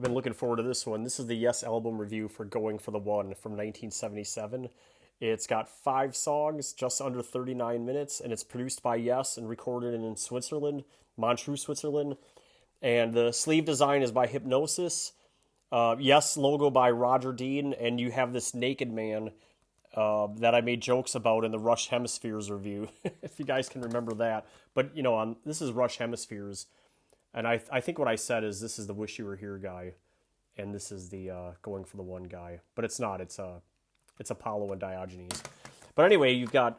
I've been looking forward to this one. This is the Yes album review for Going for the One from 1977. It's got 5 songs, just under 39 minutes, and it's produced by Yes and recorded in Switzerland, Montreux, Switzerland. And the sleeve design is by Hypnosis. Yes logo by Roger Dean, and you have this naked man that I made jokes about in the Rush Hemispheres review, if you guys can remember that. But this is Rush Hemispheres, and I think what I said is this is the Wish You Were Here guy, and this is the Going for the One guy. But it's not. It's Apollo and Diogenes. But anyway, you got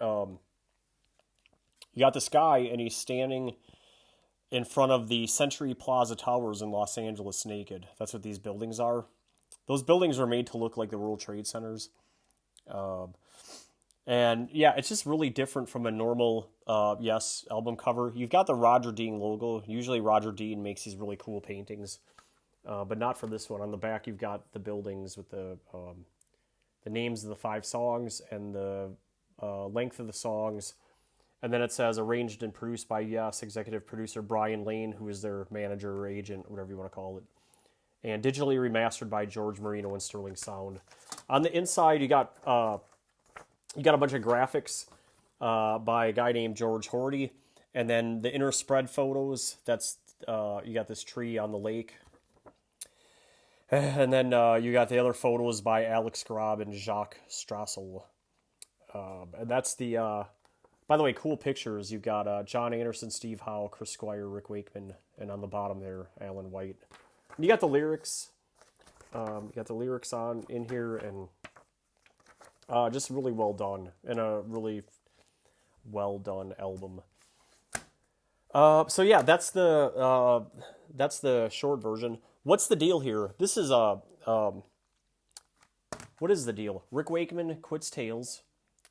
this guy, and he's standing in front of the Century Plaza Towers in Los Angeles naked. That's what these buildings are. Those buildings are made to look like the World Trade Centers. And yeah, it's just really different from a normal Yes album cover. You've got the Roger Dean logo. Usually Roger Dean makes these really cool paintings, but not for this one. On the back, you've got the buildings with the names of the 5 songs and the length of the songs. And then it says arranged and produced by Yes, executive producer Brian Lane, who is their manager or agent, whatever you want to call it. And digitally remastered by George Marino and Sterling Sound. On the inside, you got a bunch of graphics by a guy named George Horty. And then the inner spread photos, that's you got this tree on the lake. And then you got the other photos by Alex Grob and Jacques Strassel. And that's the... by the way, cool pictures. You've got John Anderson, Steve Howe, Chris Squire, Rick Wakeman, and on the bottom there, Alan White. And you got the lyrics. You got the lyrics on in here, and just really well done, and a really well done album. So yeah, that's the short version. What's the deal here? This is what is the deal? Rick Wakeman quits Tales.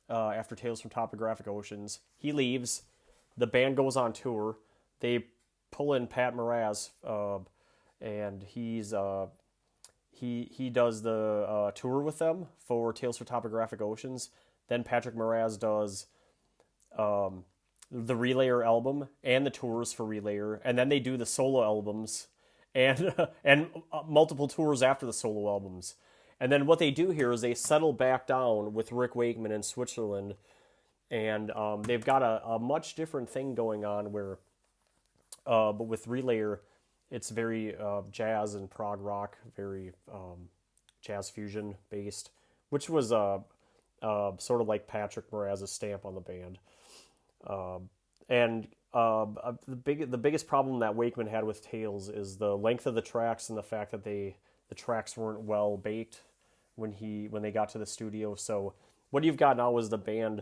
After Tales from Topographic Oceans. He leaves. The band goes on tour. They pull in Pat Mraz, and he does the tour with them for Tales from Topographic Oceans. Then Patrick Mraz does the Relayer album and the tours for Relayer, and then they do the solo albums and multiple tours after the solo albums. And then what they do here is they settle back down with Rick Wakeman in Switzerland, and they've got a much different thing going on where, but with Relayer, it's very jazz and prog rock, very jazz fusion based, which was sort of like Patrick Mraz's stamp on the band. The biggest problem that Wakeman had with Tales is the length of the tracks and the fact that the tracks weren't well baked when they got to the studio. So what you've got now is the band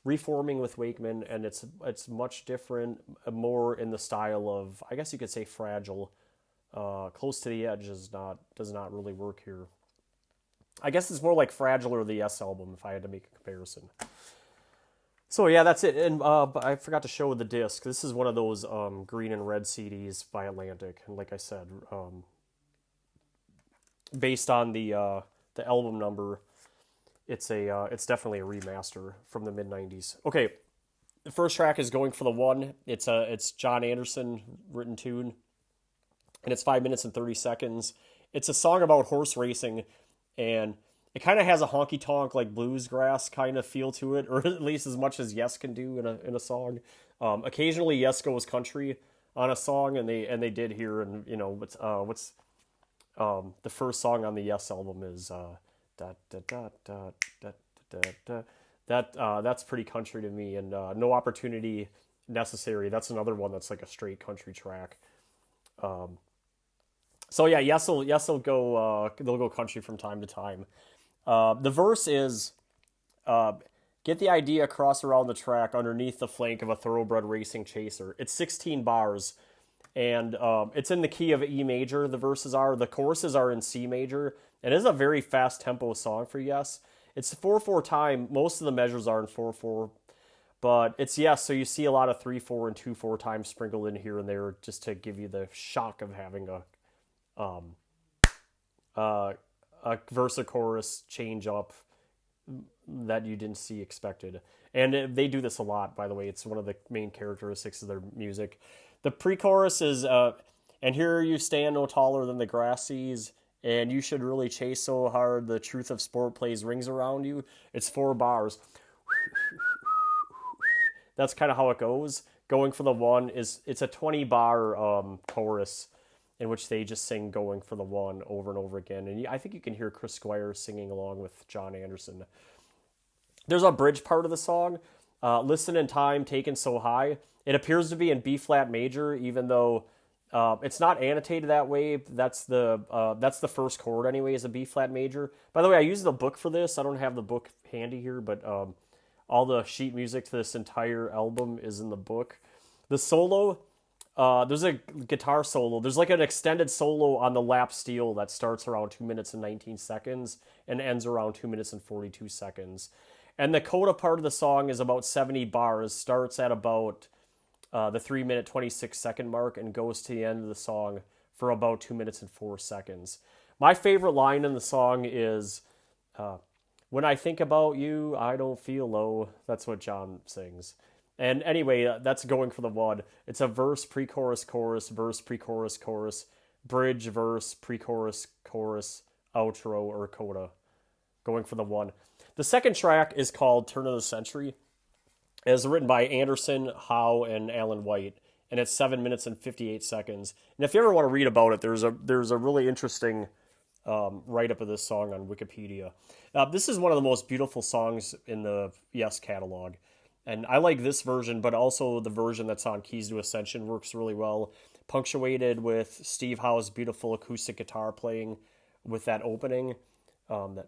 reforming with Wakeman, and it's much different, more in the style of, I guess you could say, Fragile. Close to the Edge does not really work here. I guess it's more like Fragile or the Yes album if I had to make a comparison. So yeah, that's it. And I forgot to show the disc. This is one of those green and red CDs by Atlantic, and like I said, based on the album number, it's definitely a remaster from the mid-90s. Okay, the first track is Going for the One. It's John Anderson written tune, and it's 5 minutes and 30 seconds. It's a song about horse racing, and it kind of has a honky tonk like bluesgrass kind of feel to it, or at least as much as Yes can do in a song. Occasionally Yes goes country on a song, and they did here. And what's the first song on the Yes album is da, da, da, da, da, da, da. That's pretty country to me. And No Opportunity Necessary, that's another one that's like a straight country track. So yeah, Yes will go they'll go country from time to time. The verse is get the idea across around the track underneath the flank of a thoroughbred racing chaser. It's 16 bars. And it's in the key of E major, the verses are. The choruses are in C major. It is a very fast tempo song for Yes. It's 4/4 time. Most of the measures are in 4/4. But it's Yes, so you see a lot of 3/4 and 2/4 time sprinkled in here and there just to give you the shock of having a verse or chorus change up that you didn't see expected. And they do this a lot, by the way. It's one of the main characteristics of their music. The pre-chorus is And here you stand no taller than the grass sees, and you should really chase so hard the truth of sport plays rings around you. It's 4 bars. That's kind of how it goes. Going for the one is it's a 20 bar chorus in which they just sing going for the one over and over again. And I think you can hear Chris Squire singing along with John Anderson. There's a bridge part of the song, Listen in Time, Taken So High. It appears to be in B flat major, even though it's not annotated that way. That's the first chord anyway, is a B flat major. By the way, I used the book for this. I don't have the book handy here, but all the sheet music to this entire album is in the book. The solo, there's a guitar solo. There's like an extended solo on the lap steel that starts around 2 minutes and 19 seconds and ends around 2 minutes and 42 seconds. And the coda part of the song is about 70 bars, starts at about the 3 minute 26 second mark and goes to the end of the song for about 2 minutes and 4 seconds. My favorite line in the song is, when I think about you, I don't feel low. That's what John sings. And anyway, that's going for the one. It's a verse, pre-chorus, chorus, verse, pre-chorus, chorus, bridge, verse, pre-chorus, chorus, outro, or coda. Going for the one. The second track is called Turn of the Century. It is written by Anderson, Howe, and Alan White, and it's 7 minutes and 58 seconds. And if you ever want to read about it, there's a really interesting write-up of this song on Wikipedia. This is one of the most beautiful songs in the Yes catalog. And I like this version, but also the version that's on Keys to Ascension works really well, punctuated with Steve Howe's beautiful acoustic guitar playing with that opening, that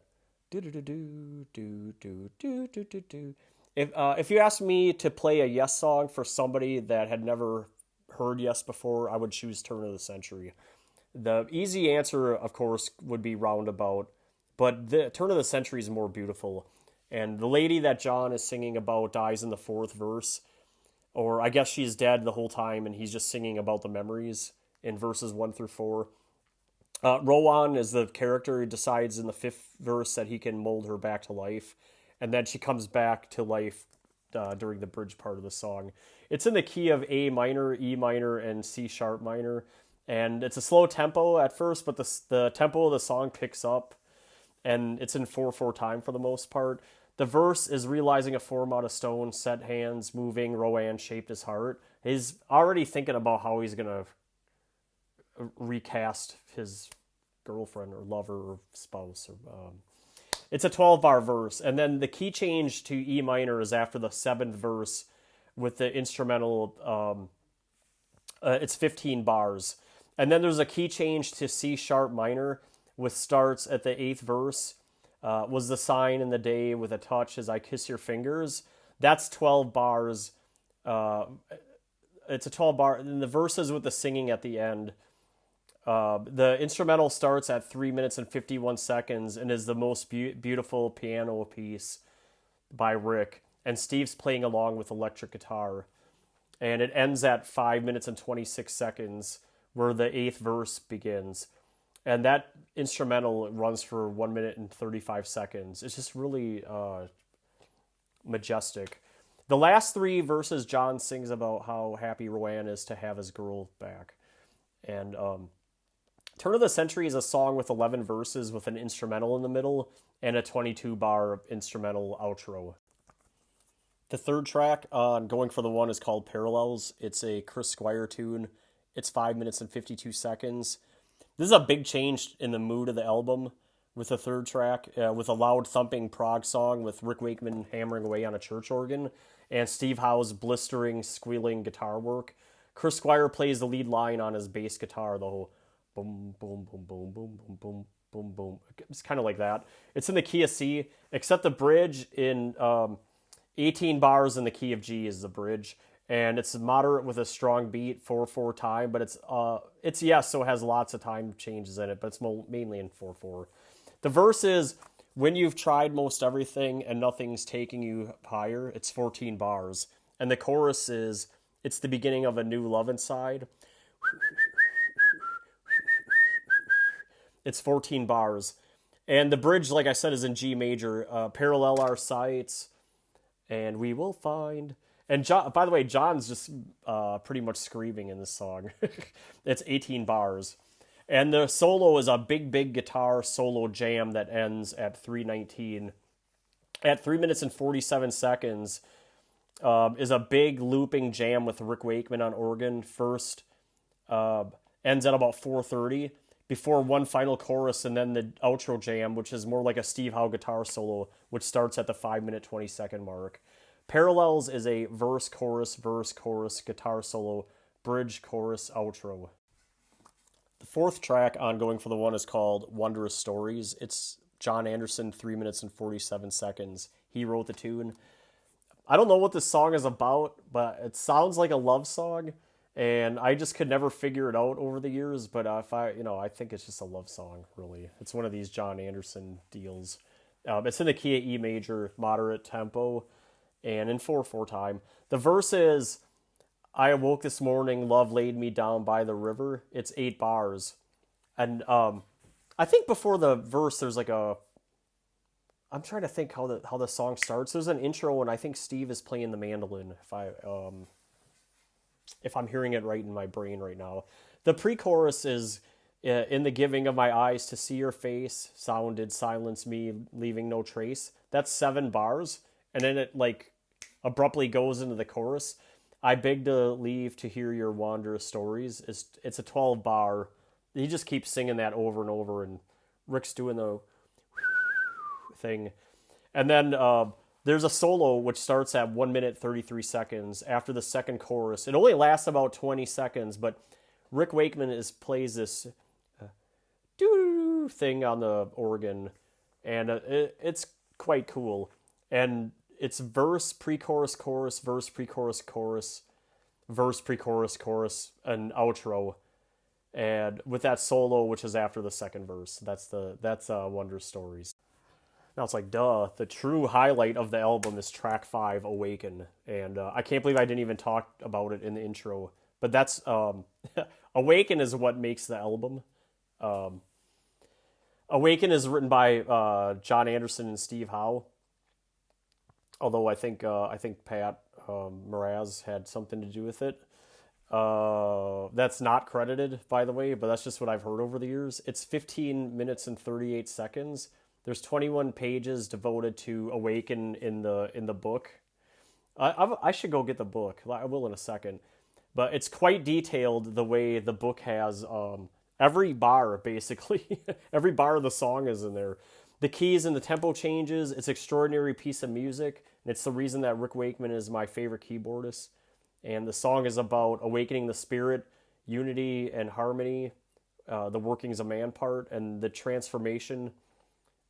do-do-do-do-do-do-do-do-do. If you asked me to play a Yes song for somebody that had never heard Yes before, I would choose Turn of the Century. The easy answer, of course, would be Roundabout, but the Turn of the Century is more beautiful. And the lady that John is singing about dies in the fourth verse, or I guess she's dead the whole time, and he's just singing about the memories in verses 1 through 4. Rowan is the character who decides in the fifth verse that he can mold her back to life, and then she comes back to life during the bridge part of the song. It's in the key of A minor, E minor, and C sharp minor, and it's a slow tempo at first, but the tempo of the song picks up, and it's in 4/4 time for the most part. The verse is realizing a form out of stone, set hands, moving, Rowan shaped his heart. He's already thinking about how he's going to recast his girlfriend or lover or spouse. It's a 12-bar verse, and then the key change to E minor is after the 7th verse with the instrumental. It's 15 bars, and then there's a key change to C sharp minor, which starts at the 8th verse. Was the sign in the day with a touch as I kiss your fingers. That's 12 bars. It's a 12 bar, and the verses with the singing at the end. The instrumental starts at 3 minutes and 51 seconds and is the most beautiful piano piece by Rick. And Steve's playing along with electric guitar. And it ends at 5 minutes and 26 seconds where the 8th verse begins. And that instrumental runs for 1 minute and 35 seconds. It's just really majestic. The last 3 verses, John sings about how happy Rowan is to have his girl back. And Turn of the Century is a song with 11 verses with an instrumental in the middle and a 22-bar instrumental outro. The third track on Going for the One is called Parallels. It's a Chris Squire tune. It's 5 minutes and 52 seconds. This is a big change in the mood of the album with the third track, with a loud thumping prog song with Rick Wakeman hammering away on a church organ and Steve Howe's blistering, squealing guitar work. Chris Squire plays the lead line on his bass guitar, the whole boom, boom, boom, boom, boom, boom, boom, boom, boom. It's kind of like that. It's in the key of C, except the bridge in 18 bars in the key of G is the bridge. And it's moderate with a strong beat, 4/4 time, but it's Yes, so it has lots of time changes in it, but it's mainly in 4/4. The verse is, when you've tried most everything and nothing's taking you higher, it's 14 bars. And the chorus is, it's the beginning of a new love inside. It's 14 bars. And the bridge, like I said, is in G major. Parallel our sights, and we will find. And John, by the way, John's just pretty much screaming in this song. It's 18 bars. And the solo is a big, big guitar solo jam that ends at 3:19. At 3 minutes and 47 seconds is a big looping jam with Rick Wakeman on organ first. Ends at about 4:30 before one final chorus and then the outro jam, which is more like a Steve Howe guitar solo, which starts at the 5-minute 20-second mark. Parallels is a verse, chorus, guitar solo, bridge, chorus, outro. The fourth track ongoing for the one is called Wondrous Stories. It's John Anderson, 3 minutes and 47 seconds. He wrote the tune. I don't know what this song is about, but it sounds like a love song, and I just could never figure it out over the years. But I think it's just a love song, really. It's one of these John Anderson deals. It's in the key of E major, moderate tempo, and in 4/4 time. The verse is, I awoke this morning, love laid me down by the river. It's 8 bars. And I think before the verse, there's like I'm trying to think how the song starts. There's an intro, and I think Steve is playing the mandolin. If I'm hearing it right in my brain right now, the pre-chorus is in the giving of my eyes to see your face. Sound did silence me, leaving no trace. That's 7 bars, and then it like abruptly goes into the chorus. I beg to leave to hear your wondrous stories. It's a 12 bar. He just keeps singing that over and over, and Rick's doing the thing. And then there's a solo which starts at 1 minute 33 seconds after the second chorus. It only lasts about 20 seconds, but Rick Wakeman plays this doo thing on the organ, and it's quite cool. And it's verse, pre-chorus, chorus, verse, pre-chorus, chorus, verse, pre-chorus, chorus, and outro. And with that solo, which is after the second verse, that's Wondrous Stories. Now it's like, duh, the true highlight of the album is track 5, Awaken. And I can't believe I didn't even talk about it in the intro. But that's, Awaken is what makes the album. Awaken is written by John Anderson and Steve Howe. Although I think Pat Mraz had something to do with it. That's not credited, by the way, but that's just what I've heard over the years. It's 15 minutes and 38 seconds. There's 21 pages devoted to Awaken in the book. I should go get the book. I will in a second. But it's quite detailed the way the book has every bar, basically. Every bar of the song is in there. The keys and the tempo changes. It's an extraordinary piece of music. And it's the reason that Rick Wakeman is my favorite keyboardist. And the song is about awakening the spirit, unity and harmony, the workings of man part, and the transformation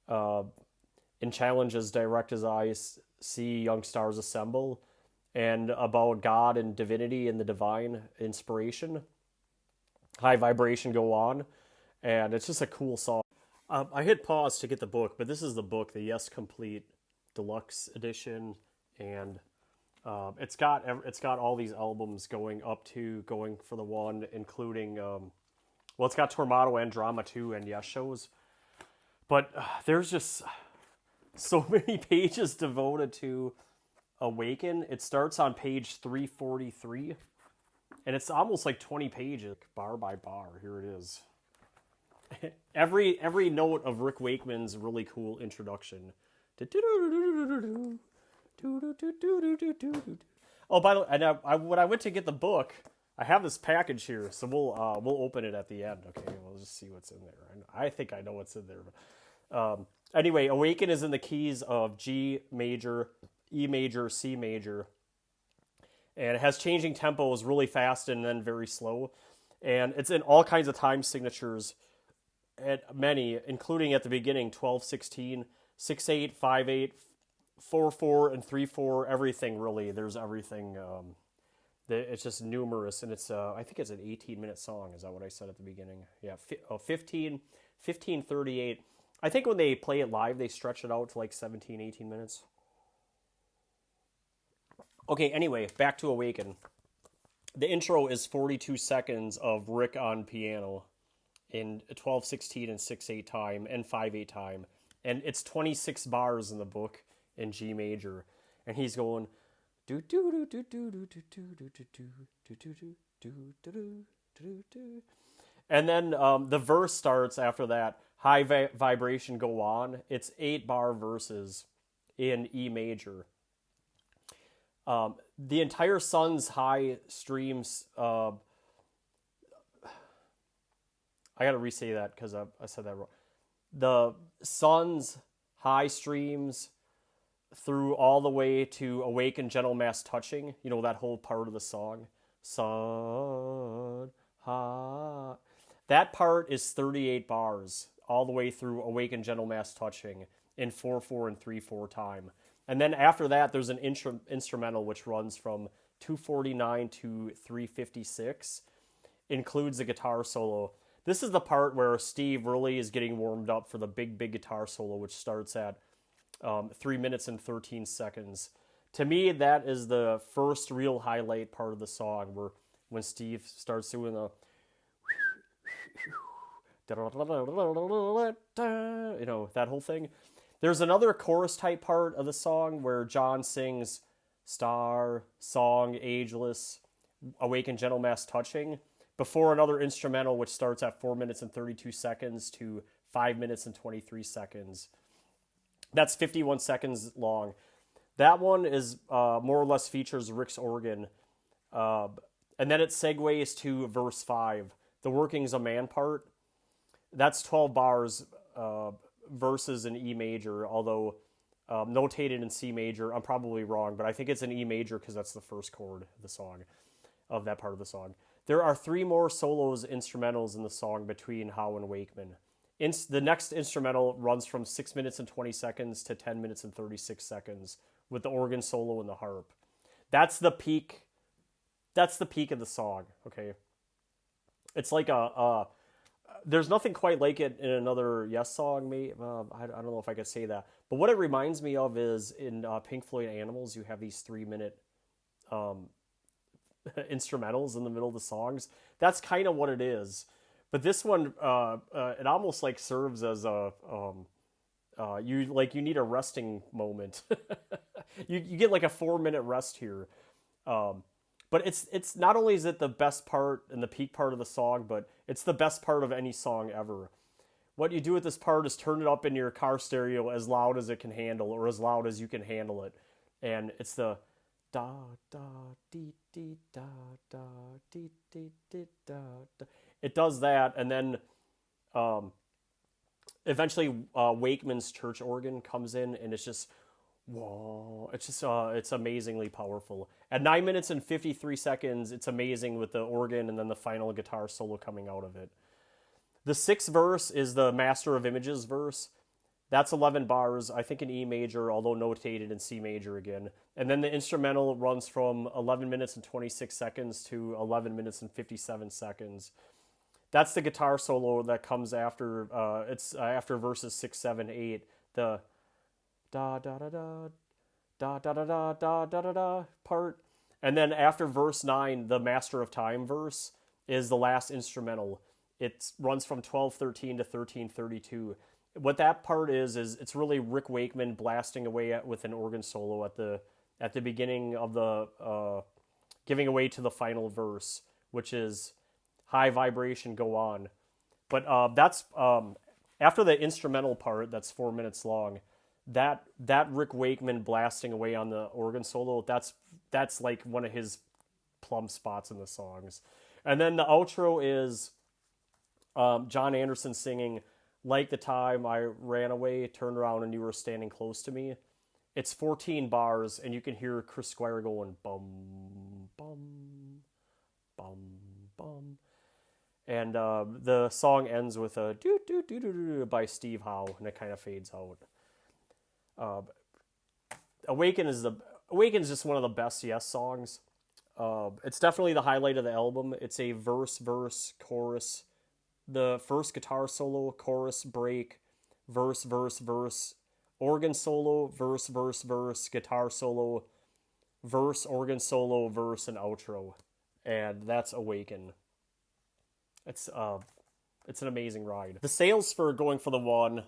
in challenges direct as eyes see young stars assemble, and about God and divinity and the divine inspiration. High vibration go on, and it's just a cool song. I hit pause to get the book, but this is the book, the Yes Complete Deluxe Edition, and it's got all these albums going for the one, including it's got Tormato and Drama 2 and Yes shows, but there's just so many pages devoted to Awaken. It starts on page 343, and it's almost like 20 pages, bar by bar. Here it is. Every note of Rick Wakeman's really cool introduction. Oh, by the way, and when I went to get the book, I have this package here, so we'll open it at the end. Okay, we'll just see what's in there. I think I know what's in there. But, anyway, Awaken is in the keys of G major, E major, C major, and it has changing tempos, really fast and then very slow, and it's in all kinds of time signatures. At many, including at the beginning, 12/16, 6/8, 5/8, 4/4, and 3/4. Everything really. There's everything. It's just numerous, and it's I think it's an 18-minute song. Is that what I said at the beginning? Yeah, 15:38. I think when they play it live, they stretch it out to like 17, 18 minutes. Okay. Anyway, back to Awaken. The intro is 42 seconds of Rick on piano in 12/16 and 6/8 time and 5/8 time, and it's 26 bars in the book in G major, and he's going Do do do do do do do do do do do do do do do do do. And then the verse starts after that. High vibration, go on. It's 8-bar verses in E major. The entire Sun's high streams. I got to re-say that because I said that wrong. The Sun's high streams through all the way to Awaken, Gentle Mass Touching. You know, that whole part of the song. Sun, high. That part is 38 bars all the way through Awaken, Gentle Mass Touching in 4/4 and 3/4 time. And then after that, there's an instrumental which runs from 249 to 356. Includes a guitar solo. This is the part where Steve really is getting warmed up for the big guitar solo, which starts at 3 minutes and 13 seconds. To me, that is the first real highlight part of the song, where when Steve starts doing the, you know, that whole thing. There's another chorus type part of the song where John sings Star, Song, Ageless, Awaken, Gentle Mass Touching, before another instrumental which starts at 4 minutes and 32 seconds to 5 minutes and 23 seconds. That's 51 seconds long. That one is more or less features Rick's organ. And then it segues to verse 5, the Working's a Man part. That's 12 bars, verses in E major, although notated in C major. I'm probably wrong, but I think it's in E major because that's the first chord of the song, of that part of the song. There are 3 more solos, instrumentals in the song between Howe and Wakeman. The next instrumental runs from 6 minutes and 20 seconds to 10 minutes and 36 seconds with the organ solo and the harp. That's the peak. That's the peak of the song. Okay, it's like there's nothing quite like it in another Yes song. I don't know if I could say that, but what it reminds me of is in Pink Floyd Animals, you have these 3-minute instrumentals in the middle of the songs. That's kind of what it is. But this one, it almost like serves as a you need a resting moment. you get like a 4-minute rest here. But it's not only is it the best part and the peak part of the song, but it's the best part of any song ever. What you do with this part is turn it up in your car stereo as loud as it can handle, or as loud as you can handle it. And it's the da da dee dee da da dee dee dee da da. It does that, and then eventually Wakeman's church organ comes in, and it's just, whoa! It's just it's amazingly powerful. At 9 minutes and 53 seconds, it's amazing with the organ and then the final guitar solo coming out of it. The 6th verse is the Master of Images verse. That's 11 bars, I think in E major, although notated in C major again. And then the instrumental runs from 11 minutes and 26 seconds to 11 minutes and 57 seconds. That's the guitar solo that comes after, it's after verses 6, 7, 8. The da da da da da da da da da da da da part. And then after verse 9, the Master of Time verse is the last instrumental. It runs from 12:13 to 13:32. What that part is it's really Rick Wakeman blasting away with an organ solo at the beginning of the giving away to the final verse, which is high vibration, go on. But that's after the instrumental part that's 4 minutes long. That Rick Wakeman blasting away on the organ solo, that's like one of his plum spots in the songs. And then the outro is John Anderson singing Like the Time I Ran Away, Turned Around and You Were Standing Close to Me. It's 14 bars, and you can hear Chris Squire going bum, bum, bum, bum. And the song ends with a doo doo doo doo doo by Steve Howe, and it kind of fades out. Awaken is just one of the best Yes songs. It's definitely the highlight of the album. It's a verse, chorus. The first guitar solo, chorus, break, verse, organ solo, verse, guitar solo, verse, organ solo, verse, and outro. And that's Awaken. It's an amazing ride. The sales for Going for the One,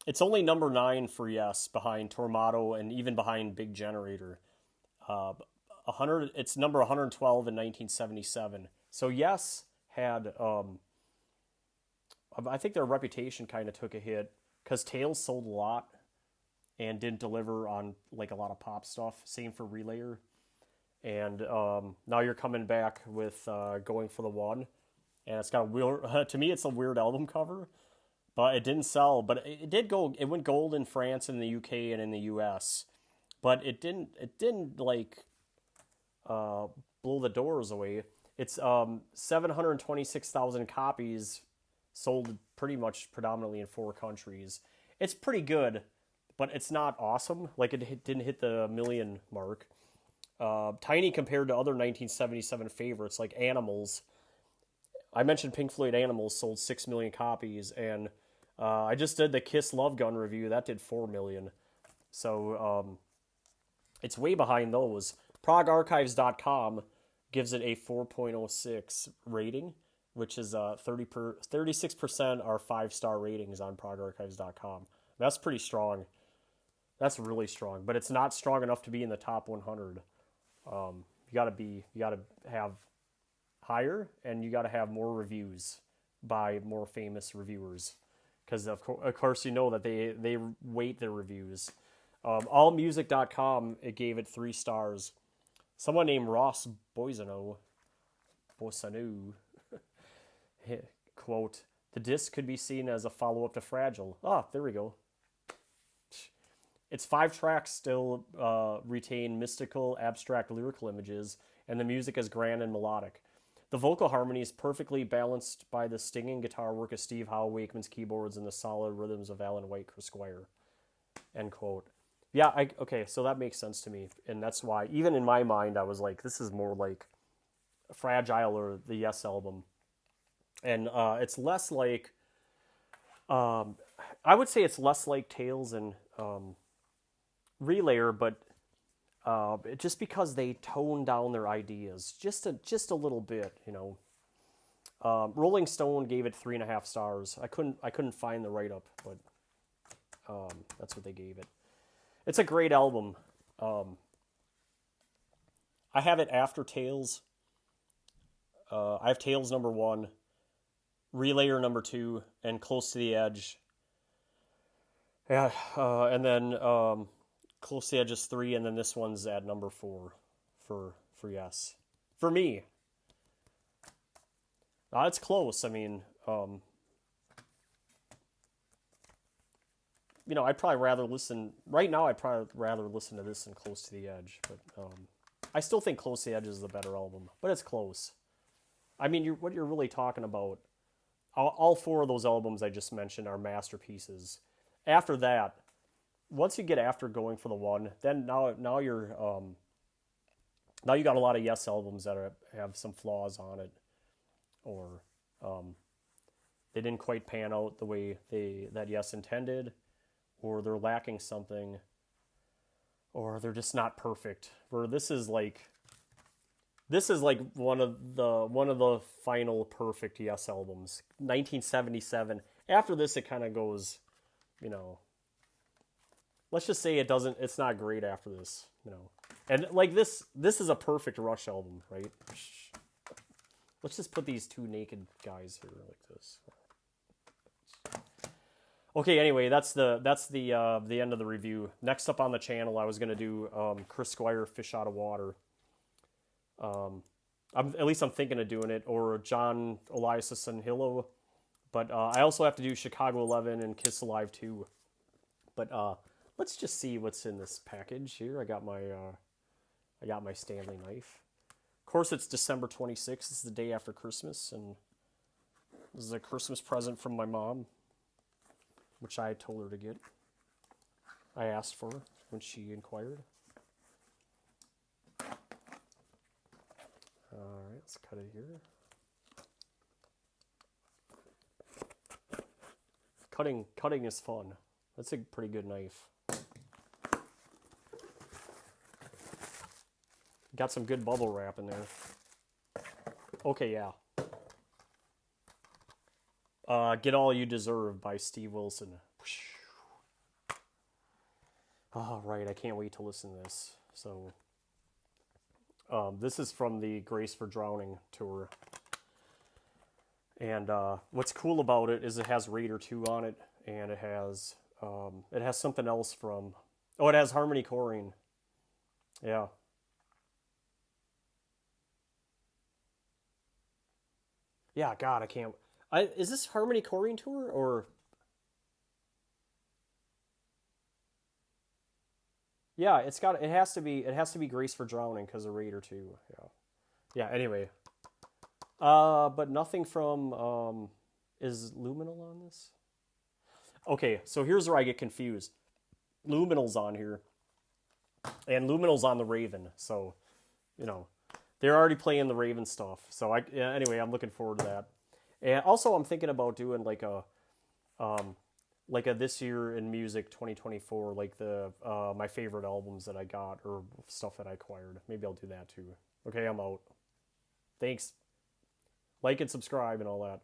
it's only number 9 for Yes, behind Tormato and even behind Big Generator. Uh, 100. It's number 112 in 1977. So Yes had, I think their reputation kind of took a hit because Tails sold a lot and didn't deliver on like a lot of pop stuff. Same for Relayer. And now you're coming back with Going for the One, and it's got a weird. To me, it's a weird album cover, but it didn't sell. But it did go. It went gold in France and the UK and in the US, but it didn't. It didn't like blow the doors away. It's 726,000 copies sold pretty much predominantly in 4 countries. It's pretty good, but it's not awesome. Like didn't hit the million mark. Tiny compared to other 1977 favorites like Animals. I mentioned Pink Floyd Animals sold 6 million copies, and I just did the Kiss Love Gun review. That did 4 million. So it's way behind those. ProgArchives.com gives it a 4.06 rating, which is 36% are 5-star ratings on ProgArchives.com. That's pretty strong. That's really strong, but it's not strong enough to be in the top 100. You gotta have higher, and you gotta have more reviews by more famous reviewers, because of course you know that they weight their reviews. Allmusic.com, it gave it 3 stars. Someone named Ross Boisano, quote, "The disc could be seen as a follow-up to Fragile." Ah, there we go. Its 5 tracks still retain mystical, abstract lyrical images, and the music is grand and melodic. The vocal harmony is perfectly balanced by the stinging guitar work of Steve Howe, Wakeman's keyboards, and the solid rhythms of Alan White, Chris Squire. End quote. Yeah, okay, so that makes sense to me, and that's why, even in my mind, I was like, this is more like Fragile or the Yes album. And it's less like, I would say it's less like Tales and Relayer, but just because they tone down their ideas just a little bit, you know. Rolling Stone gave it 3.5 stars. I couldn't find the write up, but that's what they gave it. It's a great album. I have it after Tales. I have Tales number 1, Relayer number 2, and Close to the Edge. Yeah, and then Close to the Edge is 3, and then this one's at number 4 for Yes. For me. It's close. I mean, you know, I'd probably rather listen... Right now, I'd probably rather listen to this than Close to the Edge. But I still think Close to the Edge is the better album. But it's close. I mean, what you're really talking about... All 4 of those albums I just mentioned are masterpieces. After that, once you get after Going for the One, then now you're... now you got a lot of Yes albums that have some flaws on it. Or they didn't quite pan out the way that Yes intended, or they're lacking something, or they're just not perfect. Where this is like one of the final perfect Yes albums, 1977. After this, it kind of goes, you know. Let's just say it's not great after this, you know. And like this is a perfect Rush album, right? Let's just put these 2 naked guys here like this. Okay, anyway, that's the end of the review. Next up on the channel, I was gonna do Chris Squire, Fish Out of Water. At least I'm thinking of doing it, or John Elias and Hillo. But I also have to do Chicago 11 and Kiss Alive 2. But let's just see what's in this package here. I got my Stanley knife. Of course, it's December 26th. This is the day after Christmas, and this is a Christmas present from my mom, which I told her to get. I asked for when she inquired. All right, let's cut it here. Cutting is fun. That's a pretty good knife. Got some good bubble wrap in there. Okay, yeah. Get All You Deserve by Steve Wilson. All right, I can't wait to listen to this. So, This is from the Grace for Drowning tour. And what's cool about it is it has Raider 2 on it, and it has something else from. Oh, it has Harmony Korine. Yeah, yeah. God, I can't. Is this Harmony Korine tour or? Yeah, it has to be Grace for Drowning because of Raider 2. Yeah, yeah. Anyway, but nothing from is Luminal on this? Okay, so here's where I get confused. Luminal's on here, and Luminal's on the Raven. So, you know, they're already playing the Raven stuff. So yeah, anyway, I'm looking forward to that. And also, I'm thinking about doing like a this year in music 2024, like the my favorite albums that I got or stuff that I acquired. Maybe I'll do that too. Okay, I'm out. Thanks. Like and subscribe and all that.